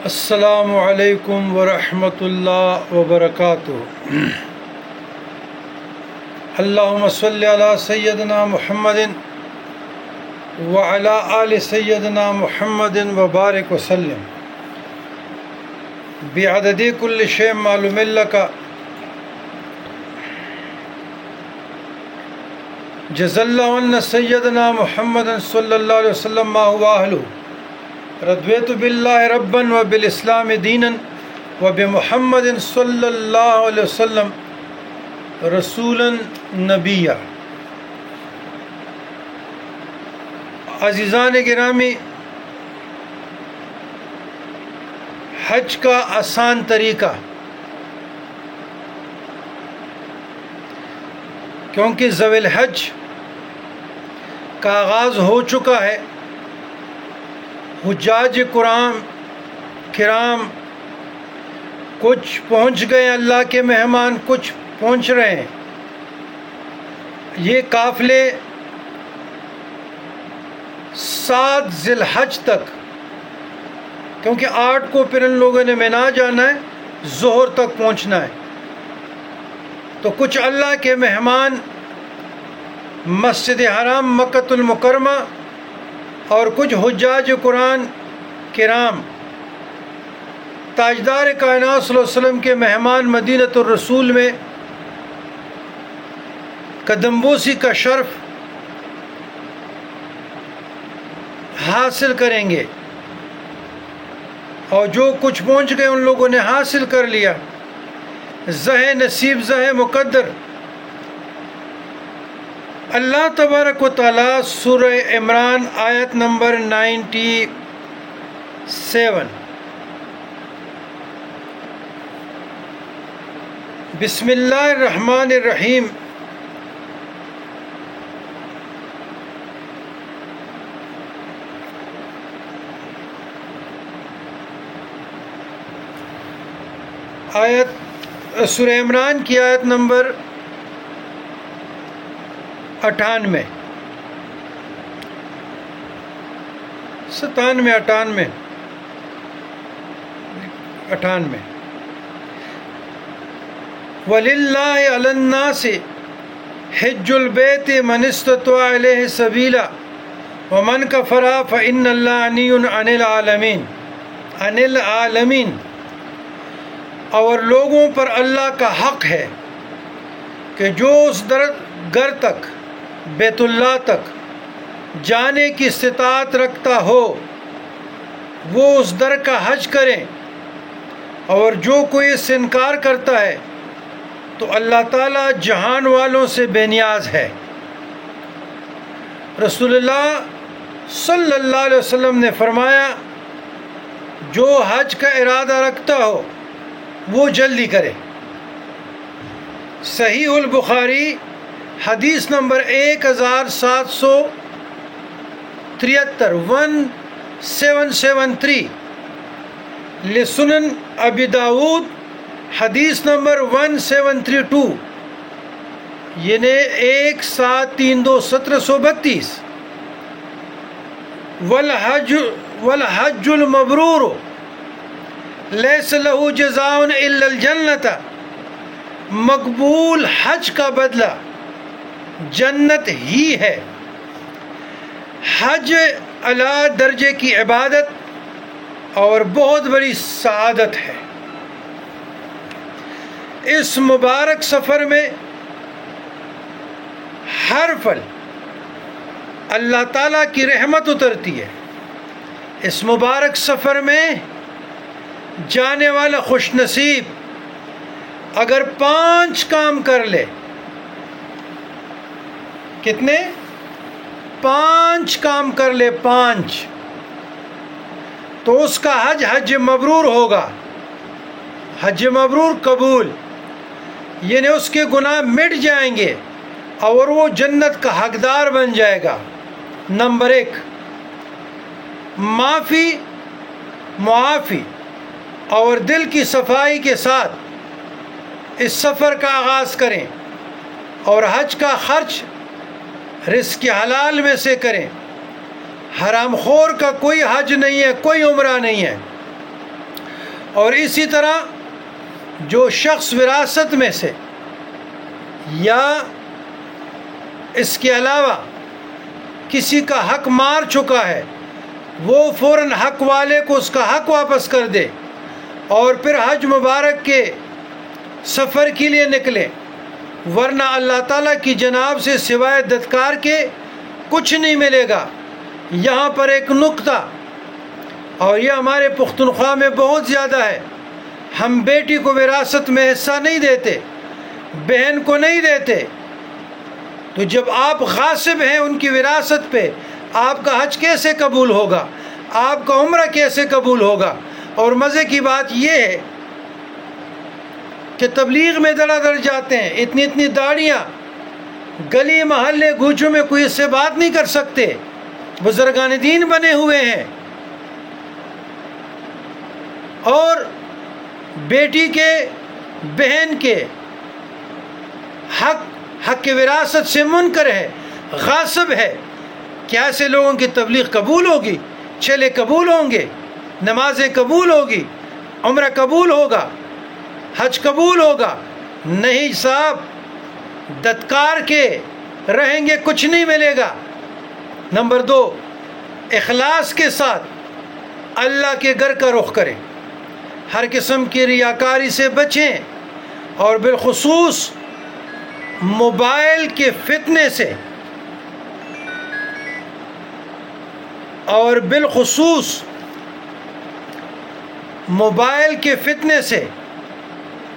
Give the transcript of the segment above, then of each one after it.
السلام علیکم ورحمۃ اللہ وبرکاتہ۔ اللہم صلی علی سیدنا محمد وعلی آل سیدنا محمد وبارک وسلم بعدد کل شیء معلوم لک جزا اللہ عنا سیدنا محمد صلی اللہ علیہ وسلم ما هو اہلہ رضیت باللہ ربا وبالاسلام دینا وبمحمد صلی اللہ علیہ وسلم رسولا نبیا۔ عزیزان گرامی، حج کا آسان طریقہ، کیونکہ ذوی الحج کا آغاز ہو چکا ہے۔ حجاج کرام کچھ پہنچ گئے، اللہ کے مہمان کچھ پہنچ رہے ہیں۔ یہ قافلے 7 ذی الحج تک، کیونکہ 8 کو پھر ان لوگوں نے مینا جانا ہے، ظہر تک پہنچنا ہے، تو کچھ اللہ کے مہمان مسجد حرام مکۃ المکرمہ اور کچھ حجاج کرام تاجدار کائنات صلی اللہ علیہ وسلم کے مہمان مدینۃ الرسول میں قدمبوسی کا شرف حاصل کریں گے، اور جو کچھ پہنچ گئے ان لوگوں نے حاصل کر لیا۔ زہ نصیب زہ مقدر۔ اللہ تبارک و تعالیٰ سورہ عمران آیت نمبر 97، بسم اللہ الرحمن الرحیم، سورہ عمران کی آیت نمبر 98، 97، 98۔ وَلِلَّهِ عَلَى النَّاسِ حِجُّ الْبَيْتِ مَنِ اسْتَطَاعَ إِلَيْهِ سَبِيلًا وَمَنْ كَفَرَ فَإِنَّ اللَّهَ غَنِيٌّ عَنِ الْعَالَمِينَ۔ اور لوگوں پر اللہ کا حق ہے کہ جو اس گھر تک، بیت اللہ تک جانے کی استطاعت رکھتا ہو وہ اس در کا حج کرے، اور جو کوئی اس سے انکار کرتا ہے تو اللہ تعالیٰ جہان والوں سے بے نیاز ہے۔ رسول اللہ صلی اللہ علیہ وسلم نے فرمایا، جو حج کا ارادہ رکھتا ہو وہ جلدی کرے۔ صحیح البخاری حدیث نمبر 1773، 1773۔ لسنن ابی داود حدیث نمبر 1732، یعنی 1732۔ والحج المبرور لیس لہ جزاء الا الجنۃ۔ مقبول حج کا بدلہ جنت ہی ہے۔ حج اعلیٰ درجے کی عبادت اور بہت بڑی سعادت ہے۔ اس مبارک سفر میں ہر پل اللہ تعالیٰ کی رحمت اترتی ہے۔ اس مبارک سفر میں جانے والا خوش نصیب اگر 5 کام کر لے، کتنے؟ 5 کام کر لے، 5، تو اس کا حج مبرور ہوگا۔ حج مبرور قبول، یعنی اس کے گناہ مٹ جائیں گے اور وہ جنت کا حقدار بن جائے گا۔ نمبر 1، معافی اور دل کی صفائی کے ساتھ اس سفر کا آغاز کریں، اور حج کا خرچ رزق حلال میں سے کریں۔ حرام خور کا کوئی حج نہیں ہے، کوئی عمرہ نہیں ہے۔ اور اسی طرح جو شخص وراثت میں سے یا اس کے علاوہ کسی کا حق مار چکا ہے وہ فوراً حق والے کو اس کا حق واپس کر دے اور پھر حج مبارک کے سفر کے لیے نکلے، ورنہ اللہ تعالیٰ کی جناب سے سوائے ددکار کے کچھ نہیں ملے گا۔ یہاں پر ایک نقطہ، اور یہ ہمارے پختونخوا میں بہت زیادہ ہے، ہم بیٹی کو وراثت میں حصہ نہیں دیتے، بہن کو نہیں دیتے، تو جب آپ غاصب ہیں ان کی وراثت پہ، آپ کا حج کیسے قبول ہوگا؟ آپ کا عمرہ کیسے قبول ہوگا؟ اور مزے کی بات یہ ہے کہ تبلیغ میں دڑا دڑ جاتے ہیں، اتنی اتنی داڑیاں، گلی محلے گوچوں میں کوئی اس سے بات نہیں کر سکتے، بزرگان دین بنے ہوئے ہیں، اور بیٹی کے بہن کے حق وراثت سے منکر ہے، غاصب ہے۔ کیا ایسے لوگوں کی تبلیغ قبول ہوگی؟ چلے قبول ہوں گے، نمازیں قبول ہوگی، عمرہ قبول ہوگا، حج قبول ہوگا؟ نہیں صاحب، ددکار کے رہیں گے، کچھ نہیں ملے گا۔ نمبر 2، اخلاص کے ساتھ اللہ کے گھر کا رخ کریں، ہر قسم کی ریاکاری سے بچیں، اور بالخصوص موبائل کے فتنے سے، موبائل کے فتنے سے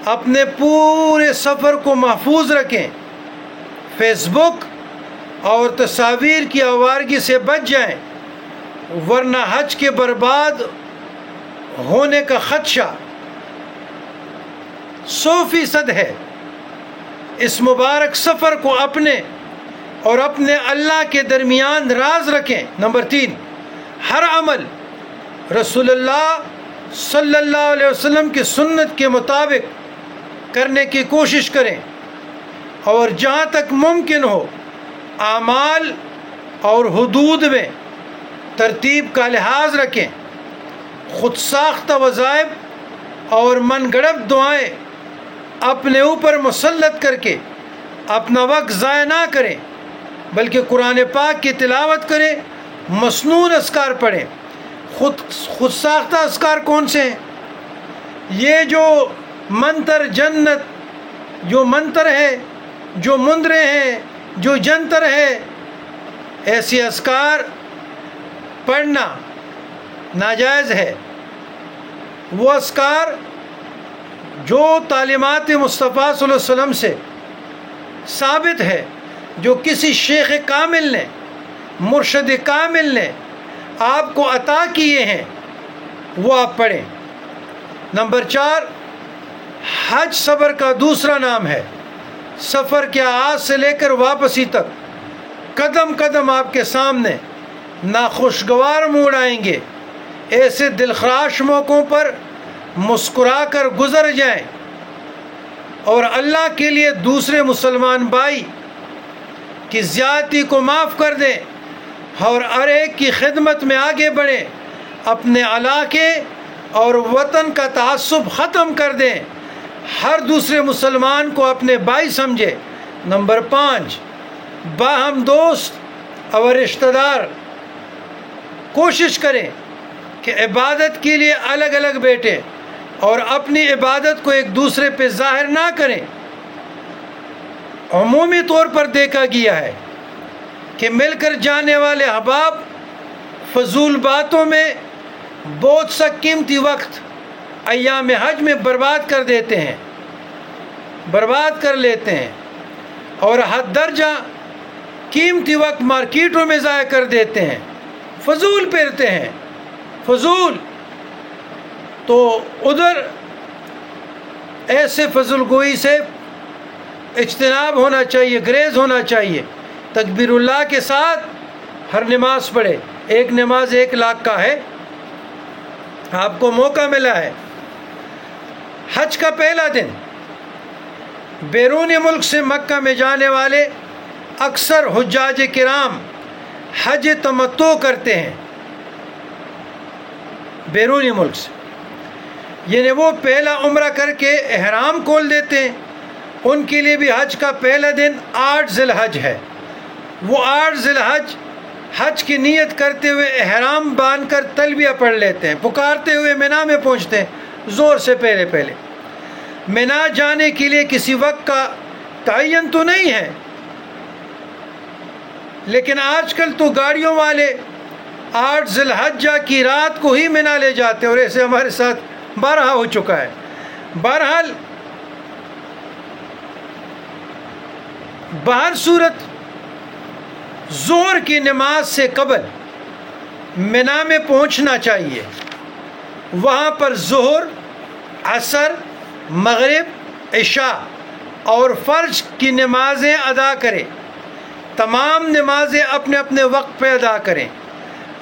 اپنے پورے سفر کو محفوظ رکھیں، فیس بک اور تصاویر کی آوارگی سے بچ جائیں، ورنہ حج کے برباد ہونے کا خدشہ 100% ہے۔ اس مبارک سفر کو اپنے اور اپنے اللہ کے درمیان راز رکھیں۔ نمبر 3، ہر عمل رسول اللہ صلی اللہ علیہ وسلم کی سنت کے مطابق کرنے کی کوشش کریں، اور جہاں تک ممکن ہو اعمال اور حدود میں ترتیب کا لحاظ رکھیں، خود ساختہ وظائف اور من گڑب دعائیں اپنے اوپر مسلط کر کے اپنا وقت ضائع نہ کریں، بلکہ قرآن پاک کی تلاوت کریں، مسنون اذکار پڑھیں۔ خود ساختہ اذکار کون سے ہیں؟ یہ جو منتر جنت، جو منتر ہے، جو مندرے ہیں، جو جنتر ہے، ایسی اذکار پڑھنا ناجائز ہے۔ وہ اذکار جو تعلیمات مصطفیٰ صلی اللہ علیہ وسلم سے ثابت ہے، جو کسی شیخ کامل نے، مرشد کامل نے آپ کو عطا کیے ہیں، وہ آپ پڑھیں۔ نمبر 4، حج صبر کا دوسرا نام ہے۔ سفر کے آغاز سے لے کر واپسی تک قدم قدم آپ کے سامنے ناخوشگوار موڑ آئیں گے، ایسے دلخراش موقعوں پر مسکرا کر گزر جائیں اور اللہ کے لیے دوسرے مسلمان بھائی کی زیادتی کو معاف کر دیں، اور ہر ایک کی خدمت میں آگے بڑھیں، اپنے علاقے اور وطن کا تعصب ختم کر دیں، ہر دوسرے مسلمان کو اپنے بھائی سمجھے۔ نمبر 5، باہم دوست اور رشتہ دار کوشش کریں کہ عبادت کے لیے الگ الگ بیٹھیں اور اپنی عبادت کو ایک دوسرے پہ ظاہر نہ کریں۔ عمومی طور پر دیکھا گیا ہے کہ مل کر جانے والے احباب فضول باتوں میں بہت سا قیمتی وقت ایام حج میں برباد کر دیتے ہیں، برباد کر لیتے ہیں، اور حد درجہ قیمتی وقت مارکیٹوں میں ضائع کر دیتے ہیں، فضول پھرتے ہیں، فضول۔ تو ادھر ایسے فضول گوئی سے اجتناب ہونا چاہیے، گریز ہونا چاہیے۔ تکبیر اللہ کے ساتھ ہر نماز پڑھے۔ ایک نماز 1 لاکھ کا ہے، آپ کو موقع ملا ہے۔ حج کا پہلا دن بیرون ملک سے مکہ میں جانے والے اکثر حجاج کرام حج تمتع کرتے ہیں بیرون ملک سے، یعنی وہ پہلا عمرہ کر کے احرام کھول دیتے ہیں، ان کے لیے بھی حج کا پہلا دن 8 ذی الحج ہے۔ وہ 8 ذی الحج حج کی نیت کرتے ہوئے احرام باندھ کر تلبیہ پڑھ لیتے ہیں، پکارتے ہوئے مینا میں پہنچتے ہیں زور سے پہلے۔ مینا جانے کے لیے کسی وقت کا تعین تو نہیں ہے، لیکن آج کل تو گاڑیوں والے 8 ذی الحجہ کی رات کو ہی مینا لے جاتے ہیں، اور ایسے ہمارے ساتھ بارہا ہو چکا ہے۔ بہرحال بہر صورت ظہر کی نماز سے قبل مینا میں پہنچنا چاہیے، وہاں پر ظہر، عصر، مغرب، عشاء اور فرض کی نمازیں ادا کریں۔ تمام نمازیں اپنے اپنے وقت پہ ادا کریں،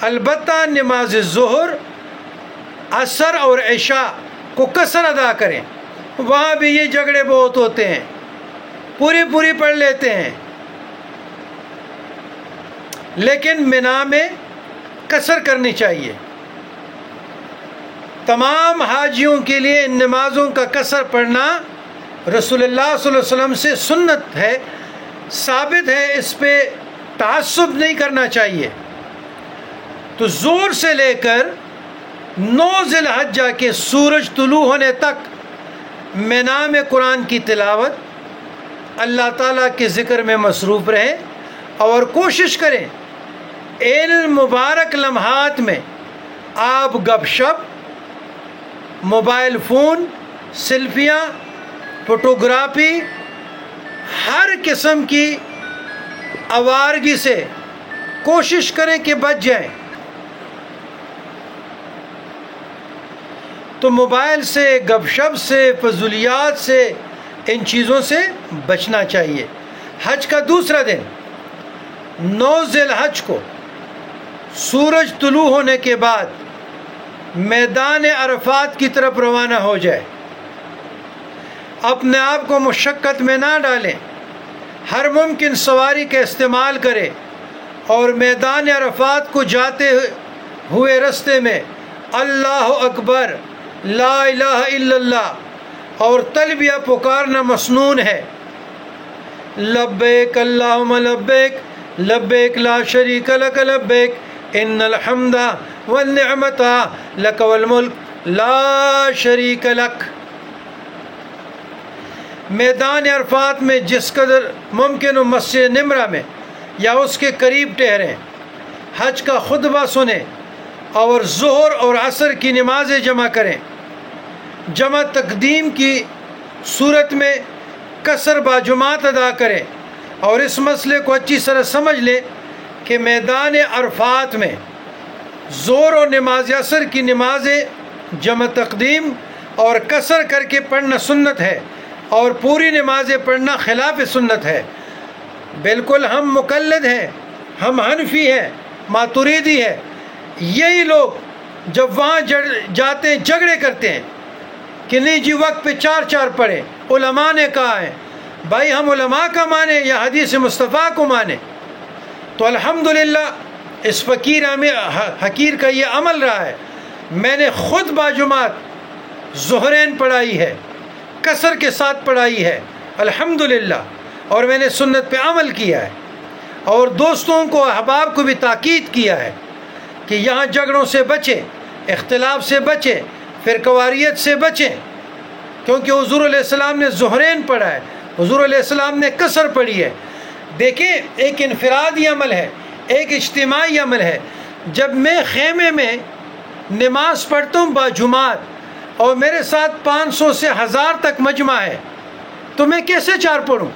البتہ نماز ظہر، عصر اور عشاء کو قصر ادا کریں۔ وہاں بھی یہ جھگڑے بہت ہوتے ہیں، پوری پڑھ لیتے ہیں، لیکن مینا میں قصر کرنی چاہیے۔ تمام حاجیوں کے لیے ان نمازوں کا قصر پڑھنا رسول اللہ صلی اللہ علیہ وسلم سے سنت ہے، ثابت ہے، اس پہ تعصب نہیں کرنا چاہیے۔ تو ظہر سے لے کر 9 ذی الحجہ کے سورج طلوع ہونے تک مینا میں قرآن کی تلاوت، اللہ تعالیٰ کے ذکر میں مصروف رہیں اور کوشش کریں ان مبارک لمحات میں آپ گپ شپ، موبائل فون، سیلفیاں، فوٹوگرافی، ہر قسم کی آوارگی سے کوشش کریں کہ بچ جائیں۔ تو موبائل سے، گپ شپ سے، فضولیات سے، ان چیزوں سے بچنا چاہیے۔ حج کا دوسرا دن 9 ذی الحج کو سورج طلوع ہونے کے بعد میدان عرفات کی طرف روانہ ہو جائے۔ اپنے آپ کو مشقت میں نہ ڈالیں، ہر ممکن سواری کا استعمال کریں اور میدان عرفات کو جاتے ہوئے رستے میں اللہ اکبر، لا الہ الا اللہ اور تلبیہ پکارنا مسنون ہے۔ لبیک اللہم لبیک، لبیک لا شریک لک لبیک، ان الحمد والنعمت لک والملک لا شریک لک۔ میدان عرفات میں جس قدر ممکن ہو مسجد نمرہ میں یا اس کے قریب ٹھہریں، حج کا خطبہ سنیں اور ظہر اور عصر کی نمازیں جمع کریں۔ جمع تقدیم کی صورت میں قصر باجماعت ادا کریں، اور اس مسئلے کو اچھی طرح سمجھ لیں کہ میدان عرفات میں ظہر اور نماز عصر کی نمازیں جمع تقدیم اور قصر کر کے پڑھنا سنت ہے، اور پوری نمازیں پڑھنا خلاف سنت ہے۔ بالکل ہم مقلد ہیں، ہم حنفی ہیں، ماتریدی ہیں، یہی لوگ جب وہاں جاتے ہیں جھگڑے کرتے ہیں کہ نہیں جی وقت پہ 4 پڑھیں، علماء نے کہا ہے۔ بھائی ہم علماء کا مانیں یا حدیث مصطفیٰ کو مانیں؟ تو الحمدللہ اس حقیر کا یہ عمل رہا ہے، میں نے خود باجماعت ظہرین پڑھائی ہے، قصر کے ساتھ پڑھائی ہے الحمدللہ، اور میں نے سنت پہ عمل کیا ہے، اور دوستوں کو، احباب کو بھی تاکید کیا ہے کہ یہاں جھگڑوں سے بچیں، اختلاف سے بچیں، فرقواریت سے بچیں، کیونکہ حضور علیہ السلام نے ظہرین پڑھا ہے، حضور علیہ السلام نے قصر پڑھی ہے۔ دیکھیں ایک انفرادی عمل ہے، ایک اجتماعی عمل ہے۔ جب میں خیمے میں نماز پڑھتا ہوں باجماعت اور میرے ساتھ 500 سے 1000 تک مجمع ہے، تو میں کیسے 4 پڑھوں؟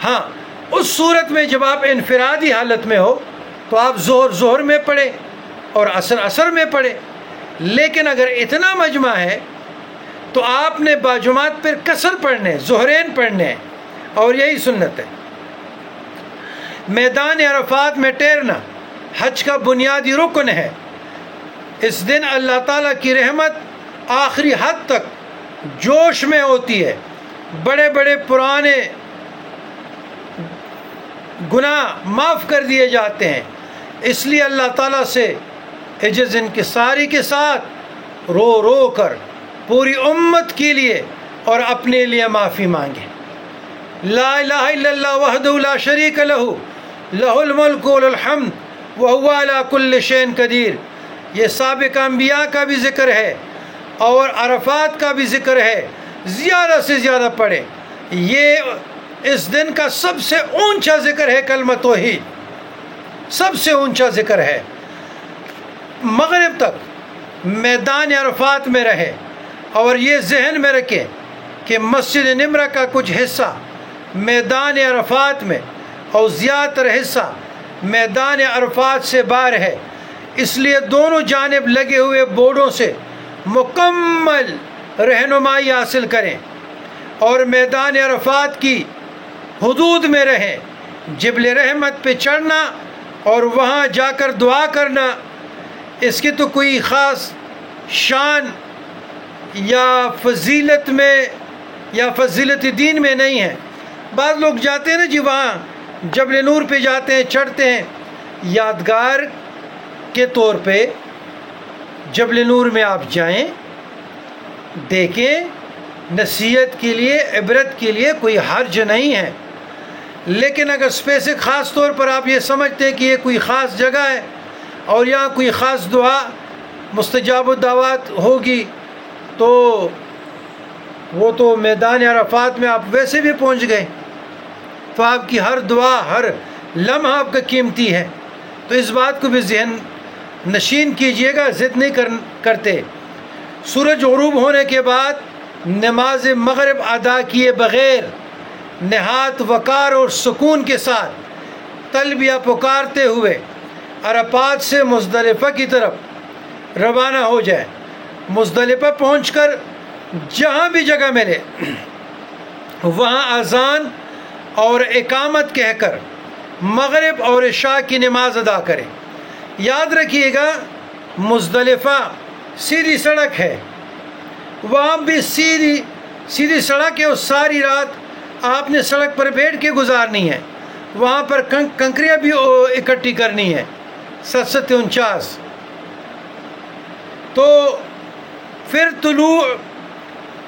ہاں اس صورت میں جب آپ انفرادی حالت میں ہو تو آپ ظہر میں پڑھیں اور عصر میں پڑھیں، لیکن اگر اتنا مجمع ہے تو آپ نے باجماعت پر قصر پڑھنے، ظہرین پڑھنے، اور یہی سنت ہے۔ میدان عرفات میں ٹھہرنا حج کا بنیادی رکن ہے۔ اس دن اللہ تعالیٰ کی رحمت آخری حد تک جوش میں ہوتی ہے، بڑے بڑے پرانے گناہ معاف کر دیے جاتے ہیں۔ اس لیے اللہ تعالیٰ سے عجز انکساری کے ساتھ رو رو کر پوری امت کے لیے اور اپنے لیے معافی مانگے۔ لا الہ الا اللہ وحدہ لا شریک لہ لہ الملک و لہ الحمد وہو علی کل شیء قدیر۔ یہ سابق انبیاء کا بھی ذکر ہے اور عرفات کا بھی ذکر ہے، زیادہ سے زیادہ پڑھے۔ یہ اس دن کا سب سے اونچا ذکر ہے، کلمہ توحید سب سے اونچا ذکر ہے۔ مغرب تک میدان عرفات میں رہے اور یہ ذہن میں رکھے کہ مسجد نمرہ کا کچھ حصہ میدان عرفات میں اور زیادہ تر حصہ میدان عرفات سے باہر ہے، اس لیے دونوں جانب لگے ہوئے بورڈوں سے مکمل رہنمائی حاصل کریں اور میدان عرفات کی حدود میں رہیں۔ جبل رحمت پہ چڑھنا اور وہاں جا کر دعا کرنا، اس کی تو کوئی خاص شان یا فضیلت میں یا فضیلت دین میں نہیں ہے۔ بعض لوگ جاتے ہیں نا جی وہاں جبل نور پہ جاتے ہیں، چڑھتے ہیں، یادگار کے طور پہ جبل نور میں آپ جائیں، دیکھیں، نصیحت کے لیے، عبرت کے لیے کوئی حرج نہیں ہے۔ لیکن اگر اسپیسک خاص طور پر آپ یہ سمجھتے ہیں کہ یہ کوئی خاص جگہ ہے اور یہاں کوئی خاص دعا مستجاب الدعوات ہوگی، تو وہ تو میدان عرفات میں آپ ویسے بھی پہنچ گئے، تو آپ کی ہر دعا، ہر لمحہ آپ کا قیمتی ہے۔ تو اس بات کو بھی ذہن نشین کیجئے گا، ضد نہیں کرتے۔ سورج غروب ہونے کے بعد نماز مغرب ادا کیے بغیر نہایت وقار اور سکون کے ساتھ تلبیہ پکارتے ہوئے عرفات سے مزدلفہ کی طرف روانہ ہو جائے۔ مزدلفہ پہنچ کر جہاں بھی جگہ ملے وہاں اذان اور اقامت کہہ کر مغرب اور عشاء کی نماز ادا کریں۔ یاد رکھیے گا مزدلفہ سیدھی سڑک ہے، وہاں بھی سیدھی سڑک ہے اور ساری رات آپ نے سڑک پر بیٹھ کے گزارنی ہے۔ وہاں پر کنکریاں بھی اکٹھی کرنی ہے، 749۔ تو پھر طلوع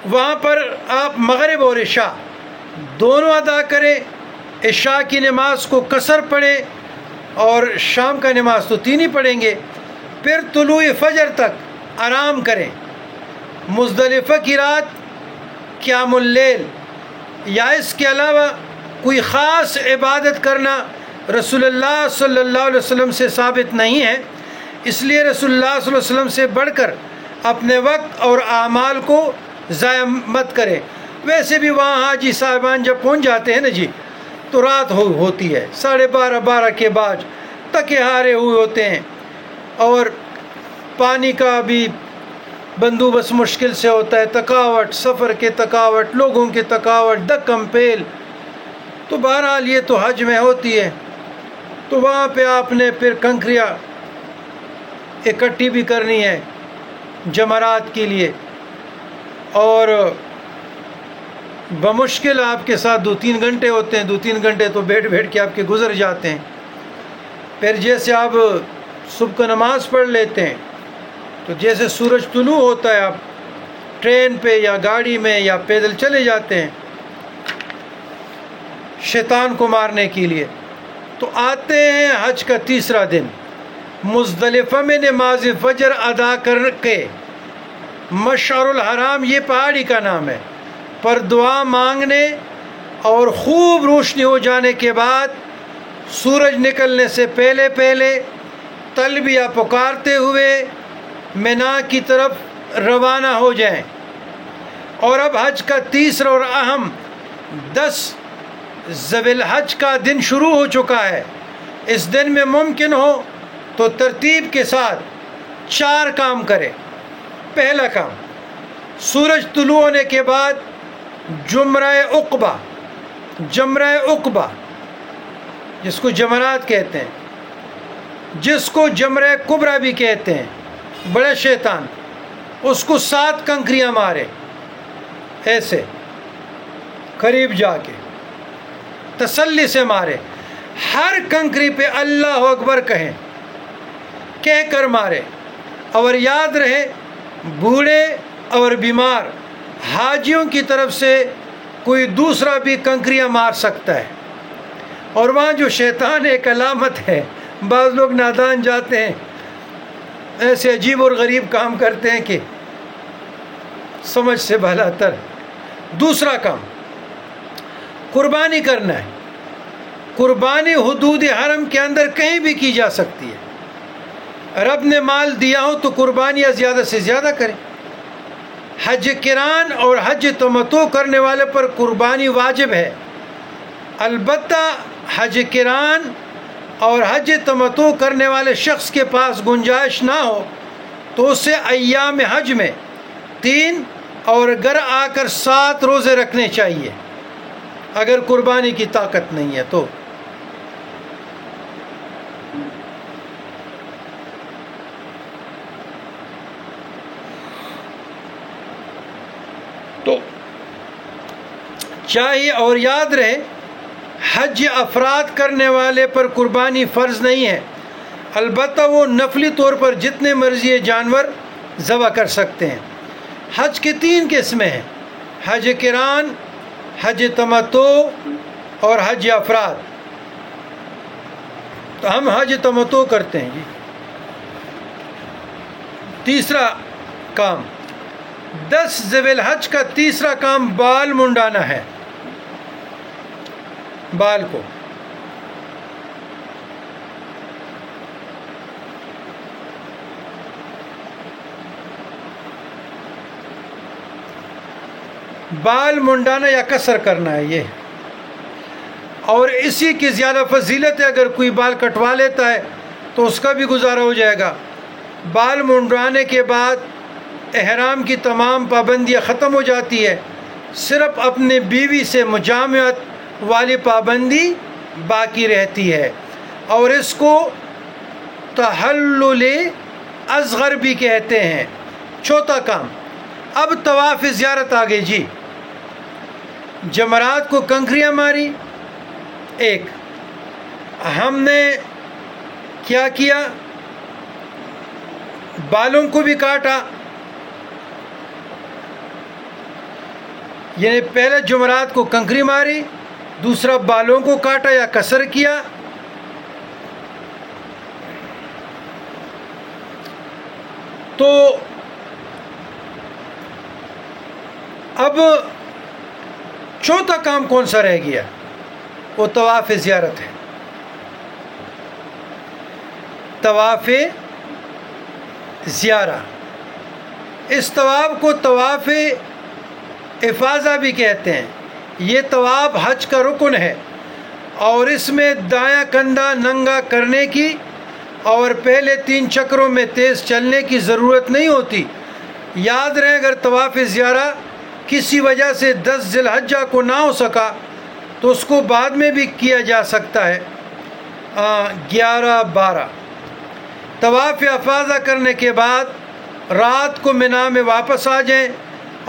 وہاں پر آپ مغرب اور عشاء دونوں ادا کریں۔ عشاء کی نماز کو قصر پڑھیں اور شام کا نماز تو 3 ہی پڑھیں گے۔ پھر طلوع فجر تک آرام کریں۔ مزدلفہ کی رات قیام اللیل یا اس کے علاوہ کوئی خاص عبادت کرنا رسول اللہ صلی اللہ علیہ وسلم سے ثابت نہیں ہے، اس لیے رسول اللہ صلی اللہ علیہ وسلم سے بڑھ کر اپنے وقت اور اعمال کو ضائع مت کریں۔ ویسے بھی وہاں حاجی صاحبان جب پہنچ جاتے ہیں نا جی تو رات ہوتی ہے، 12:30 کے بعد تکے ہارے ہوئے ہوتے ہیں اور پانی کا بھی بندوبست مشکل سے ہوتا ہے، تھکاوٹ، سفر کے تھکاوٹ، لوگوں کی تھکاوٹ، دکم پیل، تو بہرحال یہ تو حج میں ہوتی ہے۔ تو وہاں پہ آپ نے پھر کنکریاں اکٹھی بھی کرنی ہے جمرات کے لیے، اور بمشکل آپ کے ساتھ 2-3 گھنٹے ہوتے ہیں، 2-3 گھنٹے تو بیٹھ کے آپ کے گزر جاتے ہیں۔ پھر جیسے آپ صبح کو نماز پڑھ لیتے ہیں تو جیسے سورج طلوع ہوتا ہے آپ ٹرین پہ یا گاڑی میں یا پیدل چلے جاتے ہیں شیطان کو مارنے کے لیے، تو آتے ہیں حج کا 3را دن مزدلفہ میں نماز فجر ادا کر کے مشعر الحرام، یہ پہاڑی کا نام ہے، پر دعا مانگنے اور خوب روشنی ہو جانے کے بعد سورج نکلنے سے پہلے تلبیہ پکارتے ہوئے مینا کی طرف روانہ ہو جائیں۔ اور اب حج کا 3را اور اہم 10 ذی الحج کا دن شروع ہو چکا ہے۔ اس دن میں ممکن ہو تو ترتیب کے ساتھ 4 کام کرے۔ پہلا کام، سورج طلوع ہونے کے بعد جمرہ عقبہ جس کو جمرات کہتے ہیں، جس کو جمرہ کبریٰ بھی کہتے ہیں، بڑے شیطان، اس کو 7 کنکریاں مارے، ایسے قریب جا کے تسلی سے مارے، ہر کنکری پہ اللہ اکبر کہیں، کہہ کر مارے، اور یاد رہے بوڑھے اور بیمار حاجیوں کی طرف سے کوئی دوسرا بھی کنکریاں مار سکتا ہے. اور وہاں جو شیطان ایک علامت ہے. بعض لوگ نادان جاتے ہیں، ایسے عجیب اور غریب کام کرتے ہیں کہ سمجھ سے بھلا تر. دوسرا کام قربانی کرنا ہے. قربانی حدود حرم کے اندر کہیں بھی کی جا سکتی ہے. رب نے مال دیا ہو تو قربانیاں زیادہ سے زیادہ کریں. حج کران اور حج تمتع کرنے والے پر قربانی واجب ہے. البتہ حج کران اور حج تمتع کرنے والے شخص کے پاس گنجائش نہ ہو تو اسے ایام حج میں 3 اور گھر آ کر 7 روزے رکھنے چاہیے اگر قربانی کی طاقت نہیں ہے تو. چاہیے اور یاد رہے حج افراد کرنے والے پر قربانی فرض نہیں ہے، البتہ وہ نفلی طور پر جتنے مرضی جانور ذبح کر سکتے ہیں. حج کی 3 قسمیں ہیں: حج کران، حج تمتع اور حج افراد. تو ہم حج تمتع کرتے ہیں. تیسرا کام 10 ذی الحج کا تیسرا کام بال منڈانا ہے. بال کو بال منڈانا یا قصر کرنا ہے یہ، اور اسی کی زیادہ فضیلت ہے. اگر کوئی بال کٹوا لیتا ہے تو اس کا بھی گزارا ہو جائے گا. بال منڈانے کے بعد احرام کی تمام پابندیاں ختم ہو جاتی ہے، صرف اپنے بیوی سے مجامعت والی پابندی باقی رہتی ہے، اور اس کو تحلل اصغر بھی کہتے ہیں. چوتھا کام اب طواف زیارت آ گئی جی. جمرات کو کنکریاں ماری. ایک ہم نے کیا کیا؟ بالوں کو بھی کاٹا. یعنی پہلے جمرات کو کنکری ماری، دوسرا بالوں کو کاٹا یا قصر کیا. تو اب چوتھا کام کون سا رہ گیا؟ وہ طواف زیارت ہے. طواف زیارہ، اس طواف کو طواف افاضہ بھی کہتے ہیں. یہ طواف حج کا رکن ہے اور اس میں دایاں کندھا ننگا کرنے کی اور پہلے 3 چکروں میں تیز چلنے کی ضرورت نہیں ہوتی. یاد رہے اگر طواف زیارہ کسی وجہ سے 10 ذی الحجہ کو نہ ہو سکا تو اس کو بعد میں بھی کیا جا سکتا ہے. 11-12 طواف افاضہ کرنے کے بعد رات کو منا میں واپس آ جائیں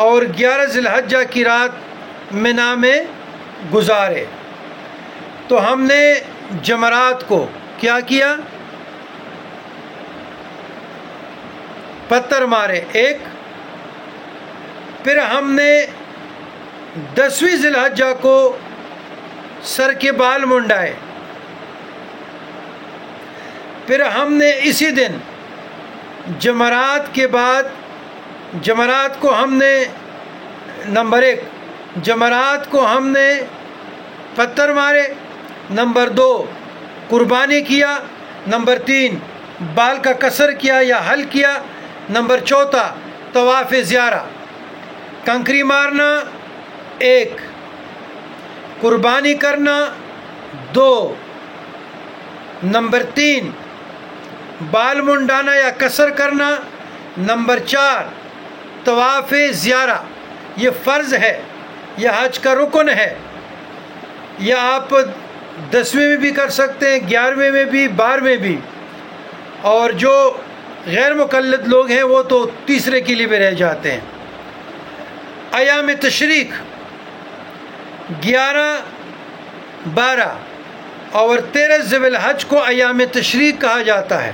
اور 11 ذی الحجہ کی رات منا میں گزارے. تو ہم نے جمرات کو کیا کیا؟ پتھر مارے 1. پھر ہم نے 10ویں ذی الحجہ کو سر کے بال منڈائے. پھر ہم نے اسی دن جمرات کے بعد جمرات کو ہم نے نمبر 1 جمرات کو ہم نے پتھر مارے. نمبر 2 قربانی کیا. نمبر 3 بال کا قصر کیا یا حل کیا. نمبر 4 طواف زیارہ. کنکری مارنا 1، قربانی کرنا 2، نمبر 3 بال منڈانا یا قصر کرنا، نمبر 4 طواف زیارہ. یہ فرض ہے، یہ حج کا رکن ہے. یہ آپ 10ویں میں بھی کر سکتے ہیں، 11ویں میں بھی، 12ویں بھی. اور جو غیر مقلد لوگ ہیں وہ تو تیسرے کے لیے بھی رہ جاتے ہیں. ایام تشریق 11، 12 اور 13 ذی الحج کو ایام تشریق کہا جاتا ہے.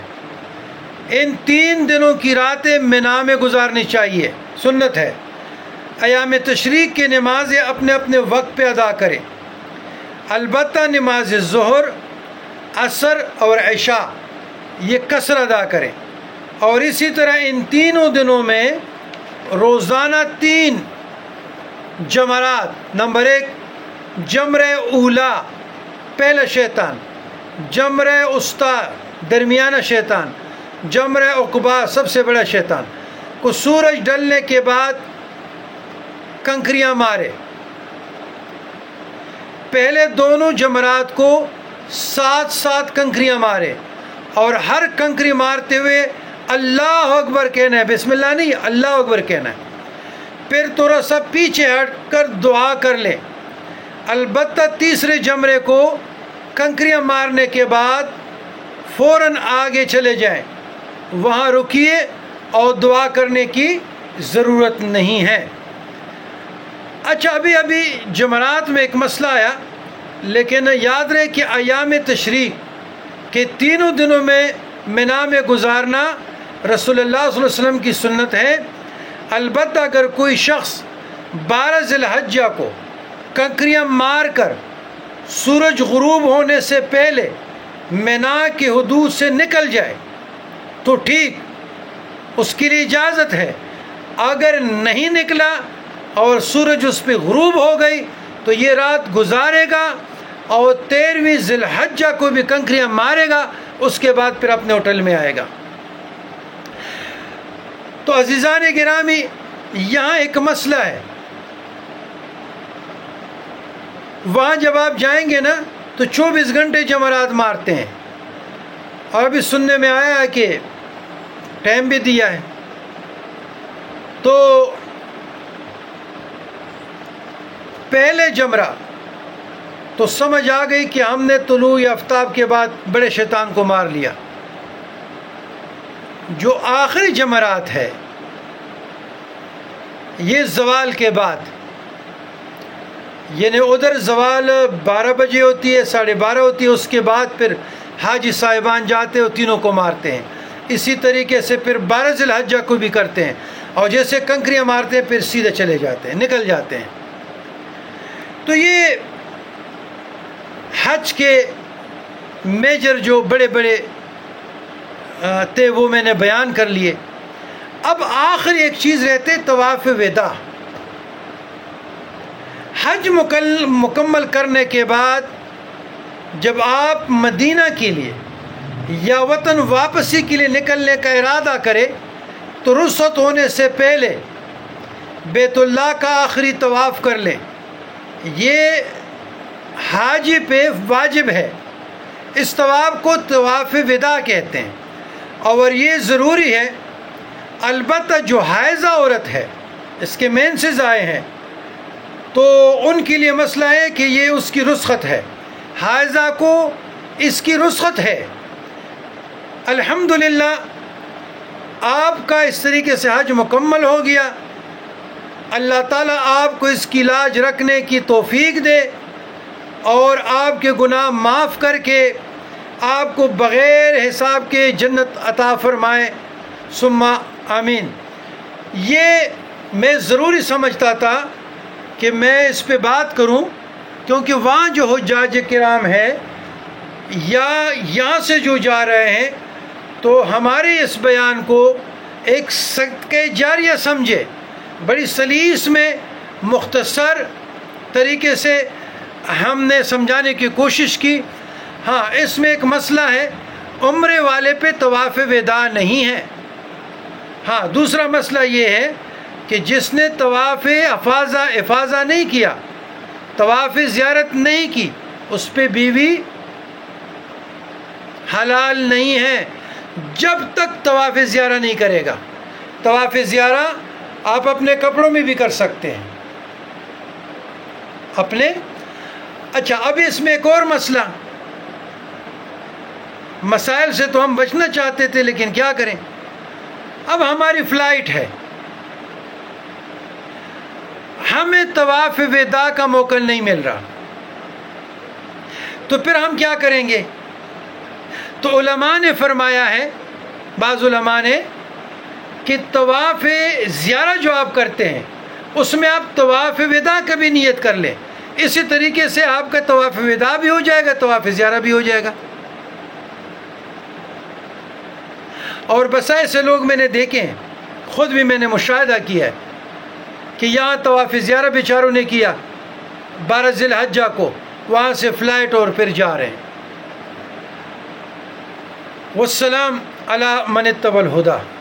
ان 3 دنوں کی راتیں مینا میں گزارنی چاہیے، سنت ہے۔ ایام تشریق کی نمازیں اپنے اپنے وقت پہ ادا کریں، البتہ نماز ظہر، عصر اور عشاء یہ قصر ادا کریں، اور اسی طرح ان تینوں دنوں میں روزانہ 3 جمرات، نمبر 1 جمرہ اولا پہلا شیطان، جمرہ وسطی درمیانہ شیطان، جمرہ عقبہ سب سے بڑا شیطان کو سورج ڈلنے کے بعد کنکریاں مارے۔ پہلے دونوں جمرات کو 7 کنکریاں مارے، اور ہر کنکری مارتے ہوئے اللہ اکبر کہنا ہے، بسم اللہ نہیں، اللہ اکبر کہنا ہے۔ پھر تھوڑا سا پیچھے ہٹ کر دعا کر لیں، البتہ تیسرے جمرے کو کنکریاں مارنے کے بعد فوراً آگے چلے جائیں، وہاں رکیے اور دعا کرنے کی ضرورت نہیں ہے۔ اچھا، ابھی جمرات میں ایک مسئلہ آیا، لیکن یاد رہے کہ ایام تشریق کے 3 دنوں میں مینا میں گزارنا رسول اللہ صلی اللہ علیہ وسلم کی سنت ہے۔ البتہ اگر کوئی شخص 12 ذی الحجہ کو کنکریاں مار کر سورج غروب ہونے سے پہلے مینا کی حدود سے نکل جائے تو ٹھیک، اس کے لیے اجازت ہے۔ اگر نہیں نکلا اور سورج اس پہ غروب ہو گئی تو یہ رات گزارے گا اور 13ویں ذی الحجہ کو بھی کنکریاں مارے گا، اس کے بعد پھر اپنے ہوٹل میں آئے گا۔ تو عزیزان گرامی، یہاں ایک مسئلہ ہے، وہاں جب آپ جائیں گے نا تو 24 گھنٹے جمرات مارتے ہیں، اور ابھی سننے میں آیا ہے کہ ٹائم بھی دیا ہے، تو پہلے جمرہ تو سمجھ آ گئی کہ ہم نے طلوع آفتاب کے بعد بڑے شیطان کو مار لیا۔ جو آخری جمرات ہے یہ زوال کے بعد، یعنی ادھر زوال 12 بجے ہوتی ہے، 12:30 ہوتی ہے، اس کے بعد پھر حاجی صاحبان جاتے ہیں، تینوں کو مارتے ہیں۔ اسی طریقے سے پھر 12 ذی الحجہ کو بھی کرتے ہیں، اور جیسے کنکریاں مارتے ہیں پھر سیدھے چلے جاتے ہیں، نکل جاتے ہیں۔ تو یہ حج کے میجر جو بڑے بڑے تھے وہ میں نے بیان کر لیے۔ اب آخر ایک چیز رہتے طواف وداع۔ حج مکمل کرنے کے بعد جب آپ مدینہ کے لیے یا وطن واپسی کے لیے نکلنے کا ارادہ کرے تو رخصت ہونے سے پہلے بیت اللہ کا آخری طواف کر لیں، یہ حاجی پہ واجب ہے۔ اس طواف کو طواف وداع کہتے ہیں، اور یہ ضروری ہے۔ البتہ جو حائضہ عورت ہے، اس کے مینسز آئے ہیں، تو ان کے لیے مسئلہ ہے کہ یہ اس کی رخصت ہے، حائضہ کو اس کی رخصت ہے۔ الحمدللہ آپ کا اس طریقے سے حج مکمل ہو گیا۔ اللہ تعالیٰ آپ کو اس کی لاج رکھنے کی توفیق دے اور آپ کے گناہ معاف کر کے آپ کو بغیر حساب کے جنت عطا فرمائے، ثم آمین۔ یہ میں ضروری سمجھتا تھا کہ میں اس پہ بات کروں، کیونکہ وہاں جو حجاج کرام ہیں یا یہاں سے جو جا رہے ہیں تو ہمارے اس بیان کو ایک صدقہ جاریہ سمجھے، بڑی سلیس میں مختصر طریقے سے ہم نے سمجھانے کی کوشش کی۔ ہاں، اس میں ایک مسئلہ ہے، عمرے والے پہ طواف وداع نہیں ہے۔ ہاں، دوسرا مسئلہ یہ ہے کہ جس نے طواف افاضہ نہیں کیا، طواف زیارت نہیں کی، اس پہ بیوی حلال نہیں ہے جب تک طواف زیارہ نہیں کرے گا۔ طواف زیارہ آپ اپنے کپڑوں میں بھی کر سکتے ہیں اپنے۔ اچھا، اب اس میں ایک اور مسئلہ، مسائل سے تو ہم بچنا چاہتے تھے لیکن کیا کریں، اب ہماری فلائٹ ہے، ہمیں طواف وداع کا موقع نہیں مل رہا، تو پھر ہم کیا کریں گے؟ تو علماء نے فرمایا ہے بعض علماء نے کہ طواف زیارہ جو آپ کرتے ہیں اس میں آپ طواف وداع کا بھی نیت کر لیں، اسی طریقے سے آپ کا طواف وداع بھی ہو جائے گا، طواف زیارہ بھی ہو جائے گا۔ اور بس ایسے لوگ میں نے دیکھے ہیں، خود بھی میں نے مشاہدہ کیا ہے کہ یہاں طواف زیارہ بیچاروں نے کیا 12 ذی الحجہ کو، وہاں سے فلائٹ اور پھر جا رہے ہیں۔ والسلام علی من اتبع الہدی۔